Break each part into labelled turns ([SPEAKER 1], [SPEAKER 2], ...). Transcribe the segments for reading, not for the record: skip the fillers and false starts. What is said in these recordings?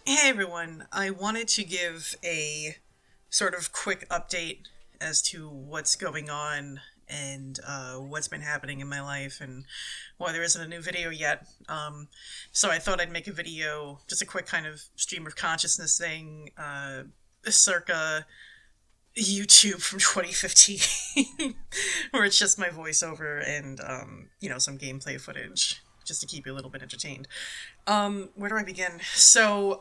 [SPEAKER 1] Hey everyone, I wanted to give a sort of quick update as to what's going on and what's been happening in my life and why there isn't a new video yet. So I thought I'd make a video, just a quick kind of stream of consciousness thing, circa YouTube from 2015, where it's just my voiceover and, some gameplay footage, just to keep you a little bit entertained. Where do I begin? So,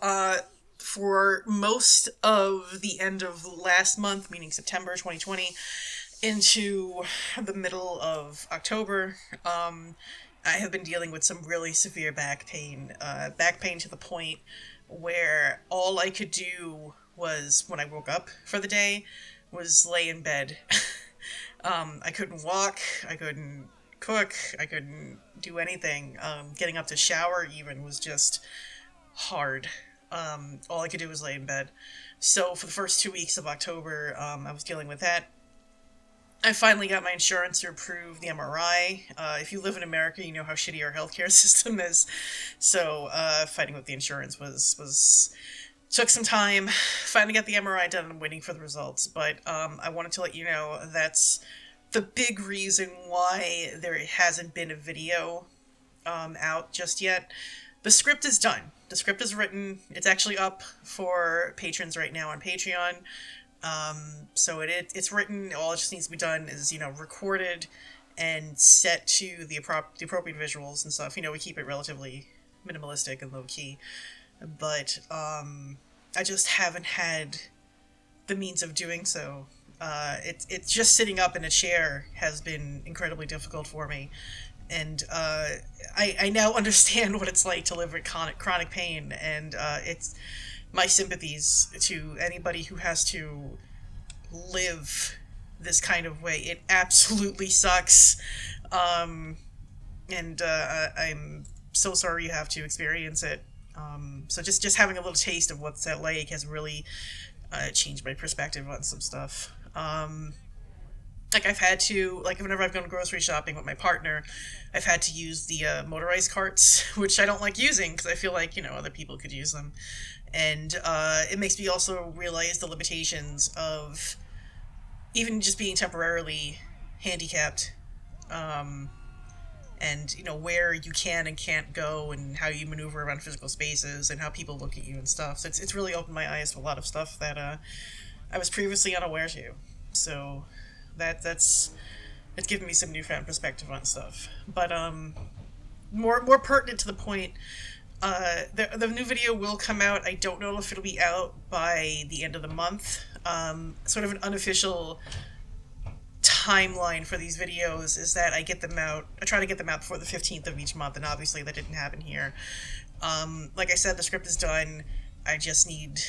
[SPEAKER 1] for most of the end of last month, meaning September 2020, into the middle of October, I have been dealing with some really severe back pain to the point where all I could do was, when I woke up for the day, was lay in bed. I couldn't walk, I couldn't cook, I couldn't do anything. Getting up to shower even was just hard. All I could do was lay in bed. So for the first 2 weeks of October, I was dealing with that. I finally got my insurance to approve the MRI. If you live in America, you know how shitty our healthcare system is. So fighting with the insurance was took some time. Finally got the MRI done and I'm waiting for the results. But I wanted to let you know that's the big reason why there hasn't been a video out just yet. The script is done. The script is written. It's actually up for patrons right now on Patreon. So it's written. All it just needs to be done is, recorded and set to the appropriate visuals and stuff. We keep it relatively minimalistic and low key. But I just haven't had the means of doing so. It's just sitting up in a chair has been incredibly difficult for me. And I now understand what it's like to live with chronic pain, and it's my sympathies to anybody who has to live this kind of way. It absolutely sucks, and I'm so sorry you have to experience it. So just having a little taste of what's that like has really changed my perspective on some stuff. I've had to, whenever I've gone grocery shopping with my partner, I've had to use the motorized carts, which I don't like using because I feel like, other people could use them. And it makes me also realize the limitations of even just being temporarily handicapped, and, where you can and can't go and how you maneuver around physical spaces and how people look at you and stuff. So it's really opened my eyes to a lot of stuff that I was previously unaware to. So it's given me some newfound perspective on stuff. But more pertinent to the point, the new video will come out. I don't know if it'll be out by the end of the month. Sort of an unofficial timeline for these videos is that I try to get them out before the 15th of each month, and obviously that didn't happen here. Like I said, the script is done. I just need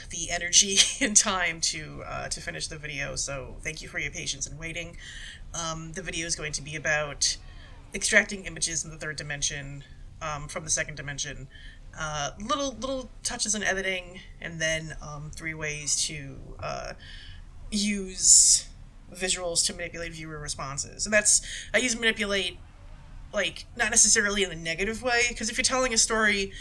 [SPEAKER 1] the energy and time to finish the video, so thank you for your patience in waiting. The video is going to be about extracting images in the third dimension from the second dimension, little touches in editing, and then 3 ways to use visuals to manipulate viewer responses. And I use manipulate, not necessarily in a negative way, because if you're telling a story,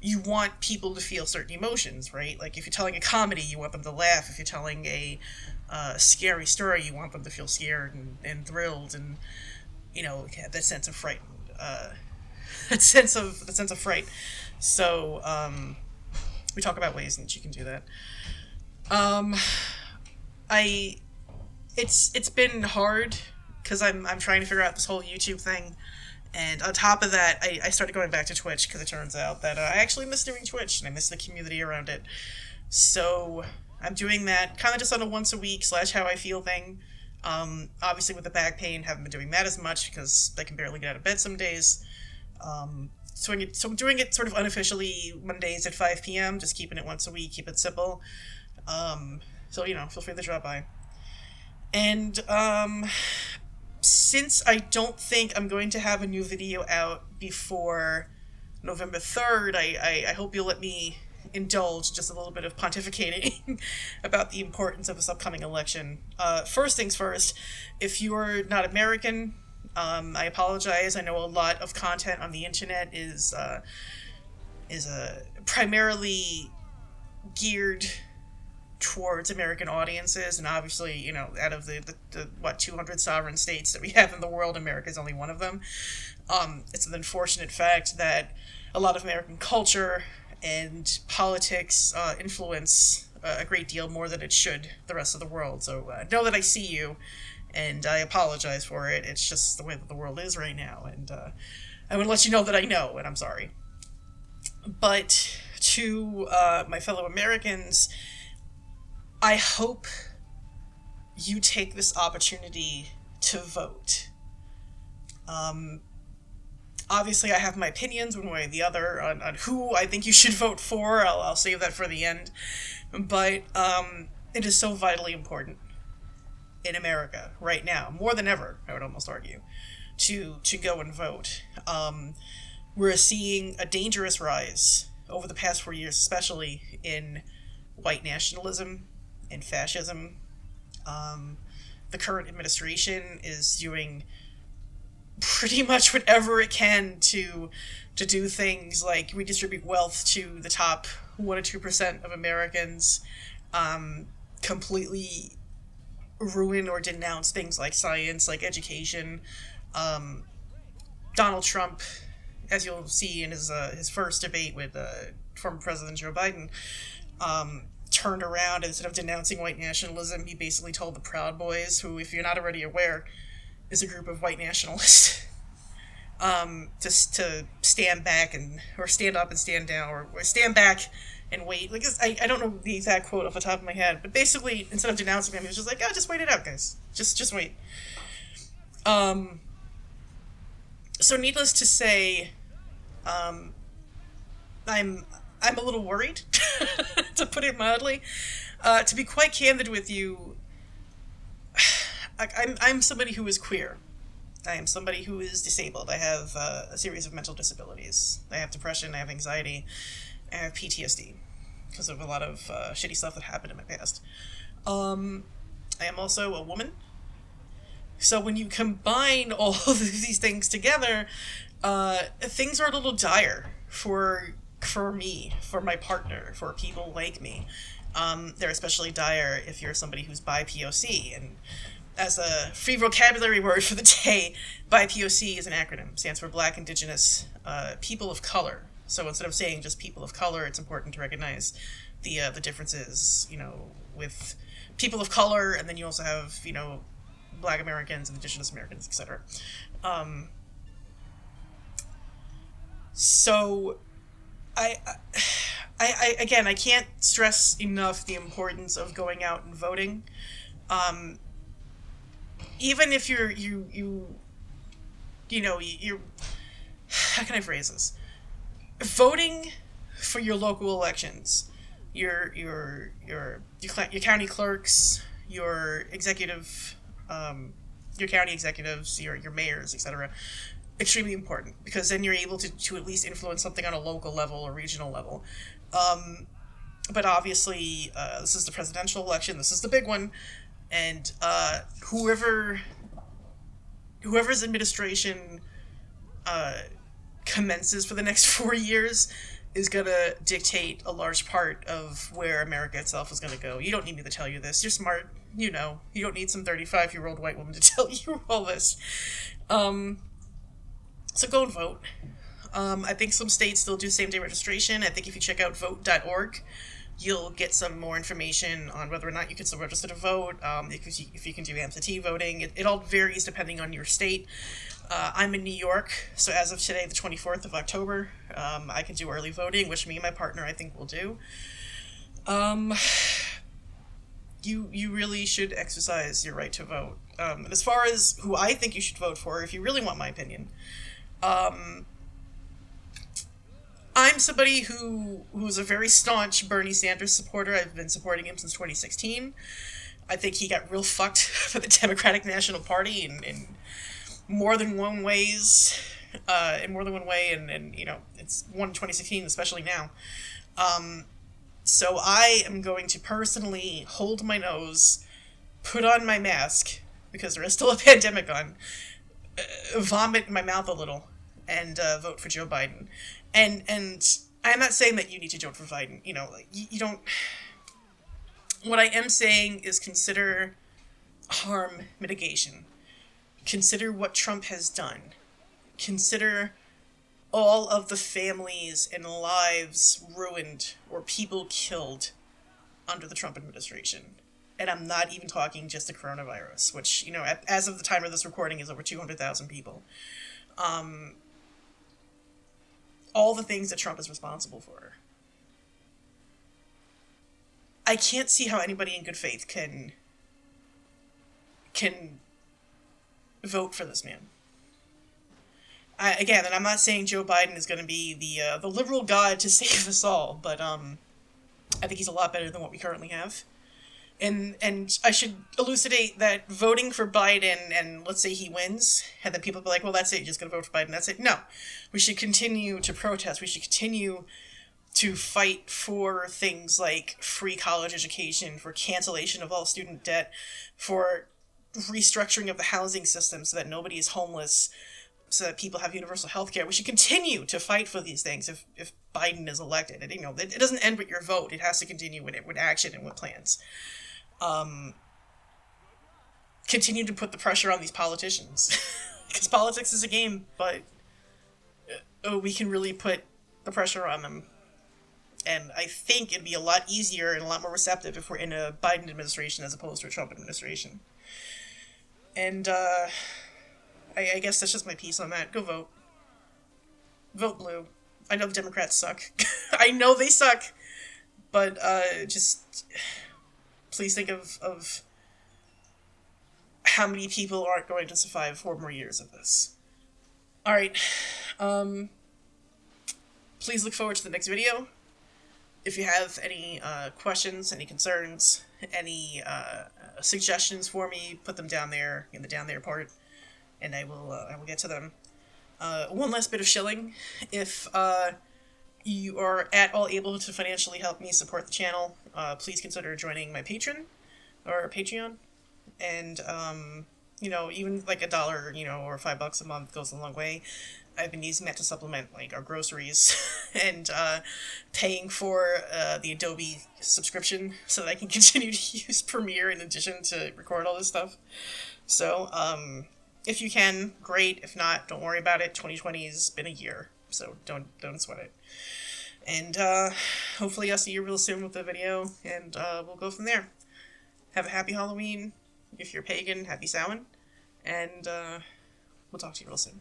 [SPEAKER 1] you want people to feel certain emotions, right? Like, if you're telling a comedy, you want them to laugh. If you're telling a scary story, you want them to feel scared and thrilled and, have that sense of fright. That sense of fright. So, we talk about ways in which you can do that. It's been hard, because I'm trying to figure out this whole YouTube thing. And on top of that, I started going back to Twitch because it turns out that I actually miss doing Twitch and I miss the community around it. So I'm doing that kind of just on a once a week / how I feel thing. Obviously with the back pain, haven't been doing that as much because I can barely get out of bed some days. So I'm doing it sort of unofficially Mondays at 5 p.m., just keeping it once a week, keep it simple. So, feel free to drop by. And, since I don't think I'm going to have a new video out before November 3rd, I hope you'll let me indulge just a little bit of pontificating about the importance of this upcoming election. First things first, if you're not American, I apologize. I know a lot of content on the internet is is primarily geared towards American audiences, and obviously, you know, out of the 200 sovereign states that we have in the world, America is only one of them. It's an unfortunate fact that a lot of American culture and politics influence a great deal more than it should the rest of the world. So know that I see you, and I apologize for it. It's just the way that the world is right now, and I want to let you know that I know, and I'm sorry. But to my fellow Americans, I hope you take this opportunity to vote. Obviously, I have my opinions one way or the other on who I think you should vote for. I'll save that for the end. But it is so vitally important in America right now, more than ever, I would almost argue, to go and vote. We're seeing a dangerous rise over the past 4 years, especially in white nationalism and fascism. The current administration is doing pretty much whatever it can to do things like redistribute wealth to the top 1 or 2% of Americans, completely ruin or denounce things like science, like education. Donald Trump, as you'll see in his first debate with former President Joe Biden, turned around, instead of denouncing white nationalism, he basically told the Proud Boys, who, if you're not already aware, is a group of white nationalists, just to stand back or stand up and stand down, or stand back and wait. Like, I don't know the exact quote off the top of my head, but basically, instead of denouncing them, he was just like, oh, just wait it out, guys. Just wait. So needless to say, I'm a little worried, to put it mildly. To be quite candid with you, I'm somebody who is queer. I am somebody who is disabled. I have a series of mental disabilities. I have depression, I have anxiety, I have PTSD, because of a lot of shitty stuff that happened in my past. I am also a woman. So when you combine all of these things together, things are a little dire for me, for my partner, for people like me. They're especially dire if you're somebody who's BIPOC. And as a free vocabulary word for the day, BIPOC is an acronym. Stands for Black, Indigenous, People of Color. So instead of saying just people of color, it's important to recognize the differences, you know, with people of color, and then you also have, you know, Black Americans, Indigenous Americans, etc. So, I again, I can't stress enough the importance of going out and voting. Even if you're how can I phrase this? Voting for your local elections, your county clerks, your executive, your county executives, your mayors, etc. Extremely important, because then you're able to at least influence something on a local level or regional level. But obviously, this is the presidential election. This is the big one, and whoever's administration commences for the next 4 years is going to dictate a large part of where America itself is going to go. You don't need me to tell you this. You're smart. You know. You don't need some 35-year-old white woman to tell you all this. So go and vote. I think some states still do same-day registration. I think if you check out vote.org, you'll get some more information on whether or not you can still register to vote, if you can do absentee voting. It all varies depending on your state. I'm in New York, so as of today, the 24th of October, I can do early voting, which me and my partner, I think, will do. You really should exercise your right to vote. And as far as who I think you should vote for, if you really want my opinion, I'm somebody who's a very staunch Bernie Sanders supporter. I've been supporting him since 2016. I think he got real fucked for the Democratic National Party in more than one way, and you know, it's one in 2016, especially now. So I am going to personally hold my nose, put on my mask, because there is still a pandemic on, vomit in my mouth a little, and vote for Joe Biden. And I'm not saying that you need to vote for Biden. You know, like, you don't... What I am saying is consider harm mitigation. Consider what Trump has done. Consider all of the families and lives ruined or people killed under the Trump administration. And I'm not even talking just the coronavirus, which, you know, as of the time of this recording is over 200,000 people. All the things that Trump is responsible for. I can't see how anybody in good faith can vote for this man. Again, and I'm not saying Joe Biden is going to be the liberal god to save us all, but I think he's a lot better than what we currently have. And I should elucidate that voting for Biden, and let's say he wins, and then people be like, well, that's it, you're just going to vote for Biden, that's it. No. We should continue to protest. We should continue to fight for things like free college education, for cancellation of all student debt, for restructuring of the housing system so that nobody is homeless, so that people have universal health care. We should continue to fight for these things if Biden is elected. And, you know, it doesn't end with your vote. It has to continue with action and with plans. Continue to put the pressure on these politicians. Because politics is a game, but we can really put the pressure on them. And I think it'd be a lot easier and a lot more receptive if we're in a Biden administration as opposed to a Trump administration. And, I guess that's just my piece on that. Go vote. Vote blue. I know the Democrats suck. I know they suck. But, just... Please think of how many people aren't going to survive 4 more years of this. Alright. Please look forward to the next video. If you have any questions, any concerns, any suggestions for me, put them down there in the down there part, and I will get to them. One last bit of shilling. If you are at all able to financially help me support the channel, please consider joining my Patreon or Patreon. And you know, even like $1, you know, or $5 a month goes a long way. I've been using that to supplement like our groceries and paying for the Adobe subscription so that I can continue to use Premiere in addition to record all this stuff. So if you can, great. If not, don't worry about it. 2020's been a year, so don't sweat it. And hopefully I'll see you real soon with the video, and we'll go from there. Have a happy Halloween. If you're pagan, happy Samhain. And we'll talk to you real soon.